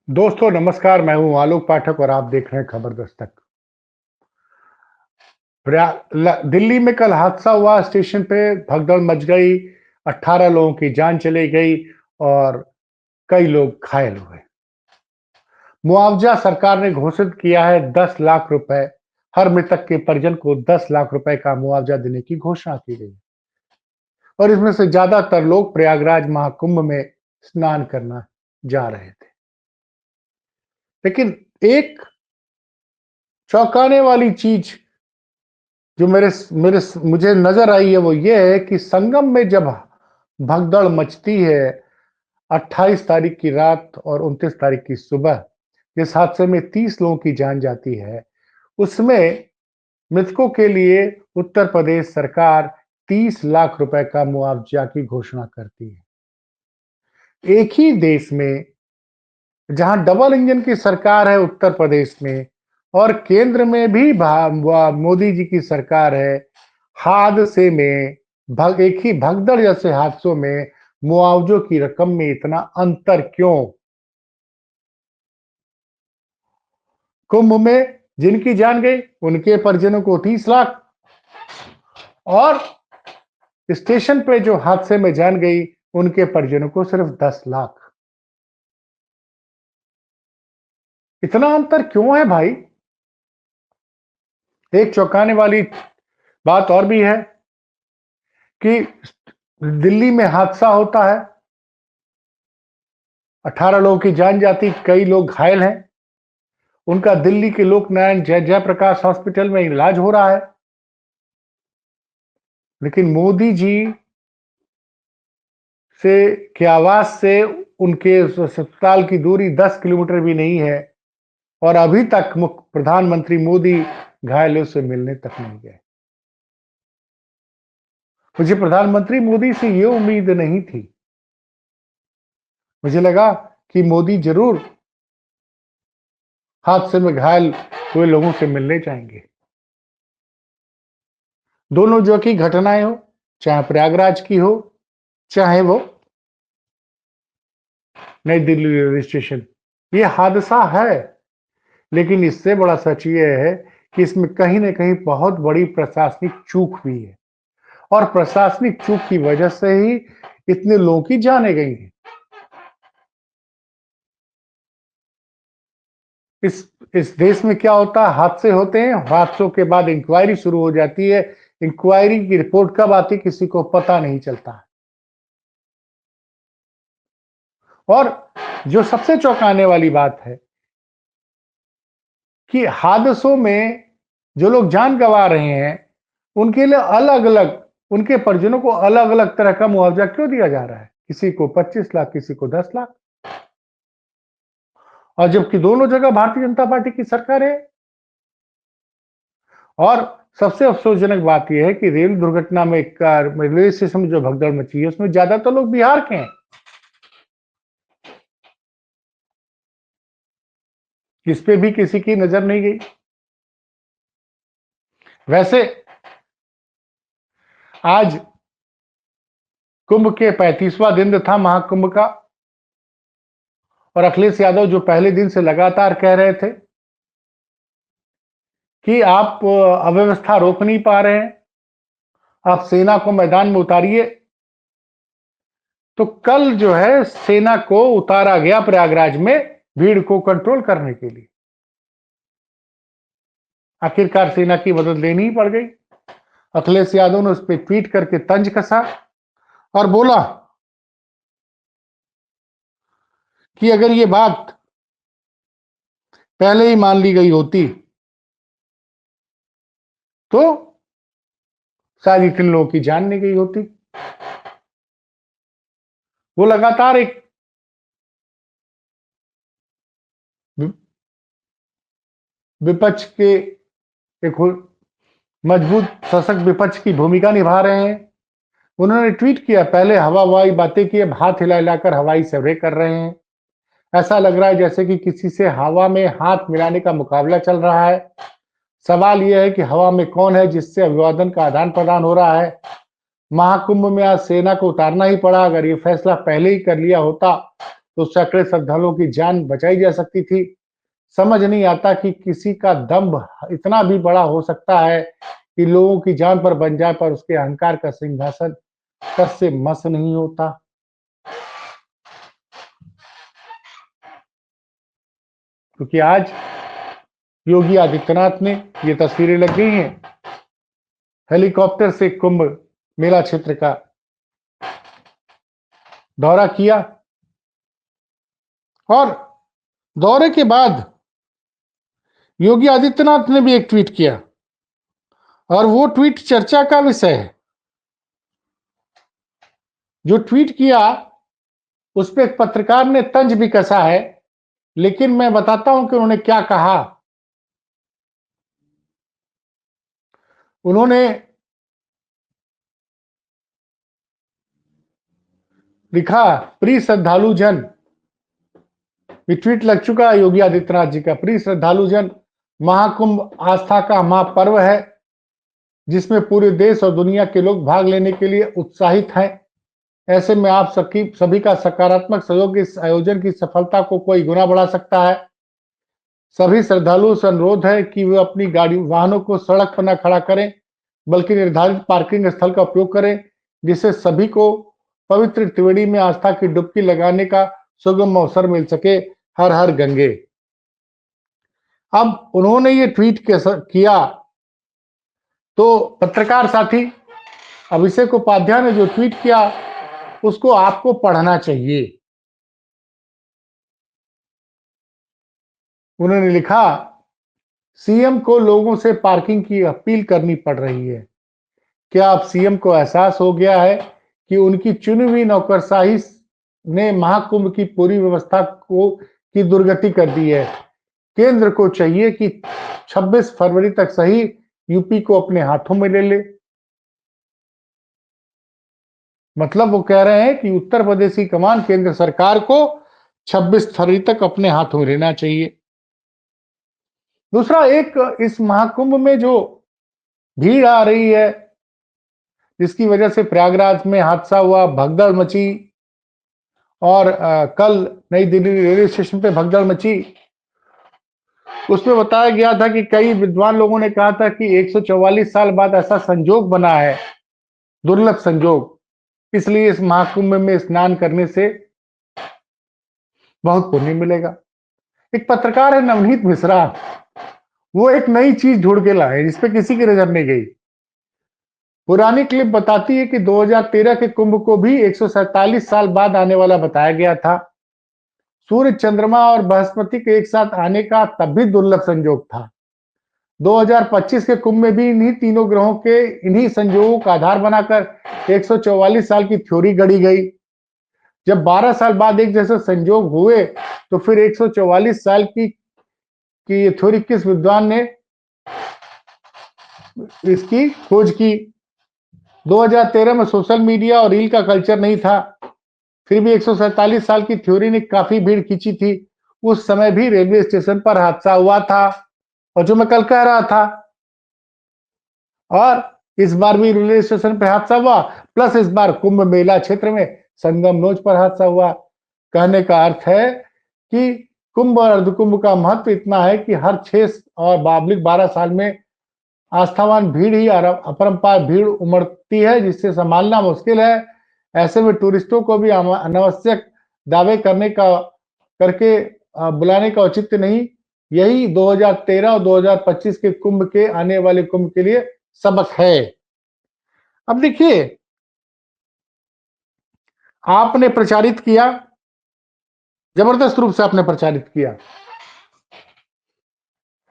दोस्तों नमस्कार, मैं हूं आलोक पाठक और आप देख रहे हैं खबर दस्तक। दिल्ली में कल हादसा हुआ, स्टेशन पे भगदड़ मच गई, 18 लोगों की जान चली गई और कई लोग घायल हुए। मुआवजा सरकार ने घोषित किया है 10 लाख रुपए। हर मृतक के परिजन को 10 लाख रुपए का मुआवजा देने की घोषणा की गई और इसमें से ज्यादातर लोग प्रयागराज महाकुंभ में स्नान करना जा रहे थे। लेकिन एक चौंकाने वाली चीज जो मेरे मेरे मुझे नजर आई है वो ये है कि संगम में जब भगदड़ मचती है 28 तारीख की रात और 29 तारीख की सुबह, इस हादसे में 30 लोगों की जान जाती है। उसमें मृतकों के लिए उत्तर प्रदेश सरकार 30 लाख रुपए का मुआवजा की घोषणा करती है। एक ही देश में जहां डबल इंजन की सरकार है उत्तर प्रदेश में और केंद्र में भी मोदी जी की सरकार है, हादसे में एक ही भगदड़ जैसे हादसों में मुआवजों की रकम में इतना अंतर क्यों? कुंभ में जिनकी जान गई उनके परिजनों को 30 लाख और स्टेशन पे जो हादसे में जान गई उनके परिजनों को सिर्फ 10 लाख। इतना अंतर क्यों है भाई? एक चौंकाने वाली बात और भी है कि दिल्ली में हादसा होता है, 18 लोगों की जान जाती, कई लोग घायल हैं। उनका दिल्ली के लोक नारायण जयप्रकाश हॉस्पिटल में इलाज हो रहा है। लेकिन मोदी जी से के आवास से उनके अस्पताल की दूरी 10 किलोमीटर भी नहीं है और अभी तक प्रधानमंत्री मोदी घायलों से मिलने तक नहीं गए। मुझे प्रधानमंत्री मोदी से ये उम्मीद नहीं थी। मुझे लगा कि मोदी जरूर हादसे में घायल हुए लोगों से मिलने जाएंगे। दोनों जो की घटनाएं हो, चाहे प्रयागराज की हो, चाहे वो नई दिल्ली रेलवे स्टेशन, ये हादसा है। लेकिन इससे बड़ा सच ये है कि इसमें कहीं ना कहीं बहुत बड़ी प्रशासनिक चूक हुई है और प्रशासनिक चूक की वजह से ही इतने लोगों की जाने गई हैं। इस देश में क्या होता है, हादसे होते हैं, हादसों के बाद इंक्वायरी शुरू हो जाती है। इंक्वायरी की रिपोर्ट कब आती किसी को पता नहीं चलता है। और जो सबसे चौंकाने वाली बात है कि हादसों में जो लोग जान गंवा रहे हैं उनके लिए अलग अलग, उनके परिजनों को अलग अलग तरह का मुआवजा क्यों दिया जा रहा है? किसी को 25 लाख, किसी को 10 लाख, और जबकि दोनों जगह भारतीय जनता पार्टी की सरकार है। और सबसे अफसोसजनक बात यह है कि रेल दुर्घटना में रेलवे स्टेशन में जो भगदड़ मची है उसमें ज्यादातर लोग बिहार के हैं। इस पे भी किसी की नजर नहीं गई। वैसे आज कुंभ के 35वां दिन था महाकुंभ का और अखिलेश यादव जो पहले दिन से लगातार कह रहे थे कि आप अव्यवस्था रोक नहीं पा रहे हैं, आप सेना को मैदान में उतारिए। तो कल जो है सेना को उतारा गया प्रयागराज में भीड़ को कंट्रोल करने के लिए। आखिरकार सेना की मदद लेनी ही पड़ गई। अखिलेश यादव ने उस पर ट्वीट करके तंज कसा और बोला कि अगर ये बात पहले ही मान ली गई होती तो शायद इतने लोगों की जान नहीं गई होती। वो लगातार एक विपक्ष के, एक मजबूत सशक्त विपक्ष की भूमिका निभा रहे हैं। उन्होंने ट्वीट किया, पहले हवा हवाई बातें की, अब हाथ हिला हिलाकर हवाई सर्वे कर रहे हैं। ऐसा लग रहा है जैसे कि किसी से हवा में हाथ मिलाने का मुकाबला चल रहा है। सवाल यह है कि हवा में कौन है जिससे अभिवादन का आदान प्रदान हो रहा है? महाकुंभ में आज सेना को उतारना ही पड़ा। अगर ये फैसला पहले ही कर लिया होता तो सैकड़े श्रद्धालुओं की जान बचाई जा सकती थी। समझ नहीं आता कि किसी का दम्भ इतना भी बड़ा हो सकता है कि लोगों की जान पर बन जाए, पर उसके अहंकार का सिंहासन कस से मस नहीं होता। क्योंकि आज योगी आदित्यनाथ ने ये तस्वीरें लग गई हैं हेलीकॉप्टर से कुंभ मेला क्षेत्र का दौरा किया, और दौरे के बाद योगी आदित्यनाथ ने भी एक ट्वीट किया, और वो ट्वीट चर्चा का विषय है। जो ट्वीट किया उस पर एक पत्रकार ने तंज भी कसा है, लेकिन मैं बताता हूं कि उन्होंने क्या कहा। उन्होंने लिखा, प्रिय श्रद्धालु जन, ये ट्वीट लग चुका है योगी आदित्यनाथ जी का। प्रिय श्रद्धालु जन, महाकुंभ आस्था का महापर्व है जिसमें पूरे देश और दुनिया के लोग भाग लेने के लिए उत्साहित हैं। ऐसे में आप सभी का सकारात्मक सहयोग इस आयोजन की सफलता को कोई गुना बढ़ा सकता है। सभी श्रद्धालुओं से अनुरोध है कि वे अपनी वाहनों को सड़क पर न खड़ा करें, बल्कि निर्धारित पार्किंग स्थल का उपयोग करें, जिससे सभी को पवित्र त्रिवेणी में आस्था की डुबकी लगाने का सुगम अवसर मिल सके। हर हर गंगे। अब उन्होंने ये ट्वीट किया तो पत्रकार साथी अभिषेक उपाध्याय ने जो ट्वीट किया उसको आपको पढ़ना चाहिए। उन्होंने लिखा, सीएम को लोगों से पार्किंग की अपील करनी पड़ रही है। क्या अब सीएम को एहसास हो गया है कि उनकी चुनी हुई नौकरशाही ने महाकुंभ की पूरी व्यवस्था को की दुर्गति कर दी है। केंद्र को चाहिए कि 26 फरवरी तक सही यूपी को अपने हाथों में ले ले। मतलब वो कह रहे हैं कि उत्तर प्रदेश की कमान केंद्र सरकार को 26 फरवरी तक अपने हाथों में लेना चाहिए। दूसरा, एक इस महाकुंभ में जो भीड़ आ रही है, जिसकी वजह से प्रयागराज में हादसा हुआ, भगदड़ मची, और कल नई दिल्ली रेलवे स्टेशन पे भगदड़ मची। उसमें बताया गया था कि कई विद्वान लोगों ने कहा था कि 144 साल बाद ऐसा संजोग बना है, दुर्लभ संजोग, इसलिए इस महाकुंभ में स्नान करने से बहुत पुण्य मिलेगा। एक पत्रकार है नवनीत मिश्रा, वो एक नई चीज ढूंढ के लाए जिसपे किसी की नजर नहीं गई। पुरानी क्लिप बताती है कि 2013 के कुंभ को भी 147 साल बाद आने वाला बताया गया था। सूर्य, चंद्रमा और बृहस्पति के एक साथ आने का तब भी दुर्लभ संजोग था। 2025 के कुंभ में भी इन्हीं तीनों ग्रहों के इन्हीं संजोगों का आधार बनाकर 144 साल की थ्योरी गढ़ी गई। जब 12 साल बाद एक जैसे संजोग हुए तो फिर 144 साल की ये थ्योरी किस विद्वान ने इसकी खोज की। 2013 में सोशल मीडिया और रील का कल्चर नहीं था, फिर भी 147 साल की थ्योरी ने काफी भीड़ खींची थी। उस समय भी रेलवे स्टेशन पर हादसा हुआ था, और जो मैं कल कह रहा था, और इस बार भी रेलवे स्टेशन पर हादसा हुआ, प्लस इस बार कुंभ मेला क्षेत्र में संगम नोच पर हादसा हुआ। कहने का अर्थ है कि कुंभ और अर्धकुंभ का महत्व इतना है कि हर 6 और बाबलिक 12 साल में आस्थावान भीड़ ही अपरंपार भीड़ उमड़ती है, जिससे संभालना मुश्किल है। ऐसे में टूरिस्टों को भी अनावश्यक दावे करके बुलाने का औचित्य नहीं। यही 2013 और 2025 के कुंभ के आने वाले कुंभ के लिए सबक है। अब देखिए, आपने प्रचारित किया, जबरदस्त रूप से आपने प्रचारित किया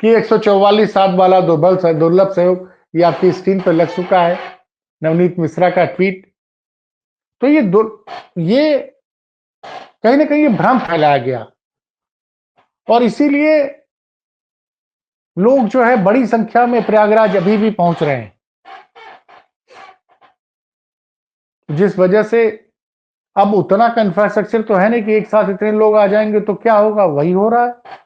कि 144 साल वाला दुर्लभ सहयोग ये आपकी स्क्रीन पर लग चुका है, नवनीत मिश्रा का ट्वीट। तो ये कहीं ना कहीं ये भ्रम फैलाया गया, और इसीलिए लोग जो है बड़ी संख्या में प्रयागराज अभी भी पहुंच रहे हैं, जिस वजह से अब उतना का इंफ्रास्ट्रक्चर तो है नहीं कि एक साथ इतने लोग आ जाएंगे तो क्या होगा, वही हो रहा है।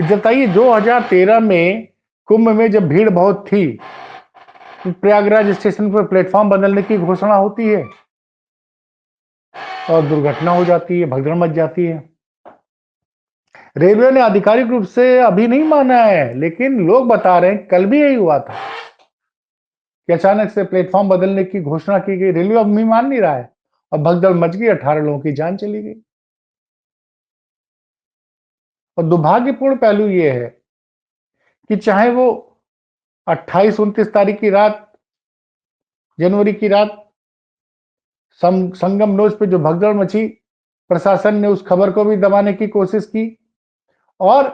बताइए, 2013 में कुंभ में जब भीड़ बहुत थी, प्रयागराज स्टेशन पर प्लेटफॉर्म बदलने की घोषणा होती है, और दुर्घटना हो जाती है, भगदड़ मच जाती है। रेलवे ने आधिकारिक रूप से अभी नहीं माना है, लेकिन लोग बता रहे हैं कल भी यही हुआ था कि अचानक से प्लेटफॉर्म बदलने की घोषणा की गई। रेलवे अब भी मान नहीं रहा है और भगदड़ मच गई, 18 लोगों की जान चली गई। और दुर्भाग्यपूर्ण पहलू ये है कि चाहे वो 28-29 तारीख की रात, जनवरी की रात संगम नोच पे जो भगदड़ मची, प्रशासन ने उस खबर को भी दबाने की कोशिश की। और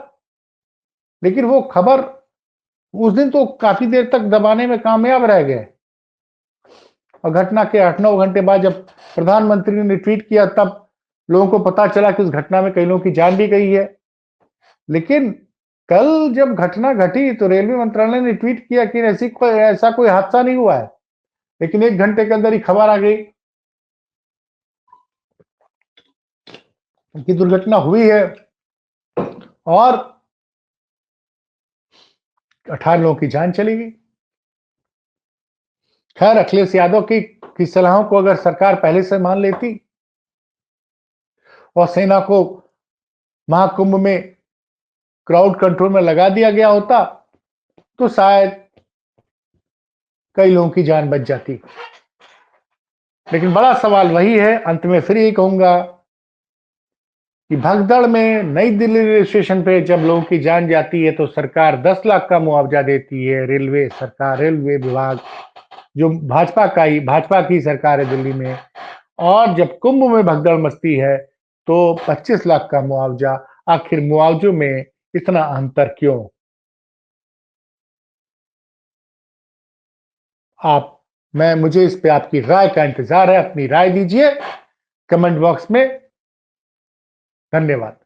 लेकिन वो खबर उस दिन तो काफी देर तक दबाने में कामयाब रह गए और घटना के 8-9 घंटे बाद जब प्रधानमंत्री ने ट्वीट किया, तब लोगों को पता चला कि उस घटना में कई लोगों की जान भी गई है। लेकिन कल जब घटना घटी तो रेलवे मंत्रालय ने ट्वीट किया कि ऐसा कोई हादसा नहीं हुआ है, लेकिन 1 घंटे के अंदर ही खबर आ गई कि दुर्घटना हुई है और 18 लोगों की जान चली गई। खैर, अखिलेश यादव की सलाहों को अगर सरकार पहले से मान लेती और सेना को महाकुंभ में क्राउड कंट्रोल में लगा दिया गया होता तो शायद कई लोगों की जान बच जाती। लेकिन बड़ा सवाल वही है, अंत में फिर यही कहूंगा कि भगदड़ में नई दिल्ली रेलवे स्टेशन पे जब लोगों की जान जाती है तो सरकार 10 लाख का मुआवजा देती है। रेलवे सरकार, रेलवे विभाग जो भाजपा की सरकार है दिल्ली में। और जब कुंभ में भगदड़ मचती है तो 25 लाख का मुआवजा। आखिर मुआवजों में इतना अंतर क्यों? आप मैं मुझे इस पे आपकी राय का इंतजार है। अपनी राय दीजिए कमेंट बॉक्स में। धन्यवाद।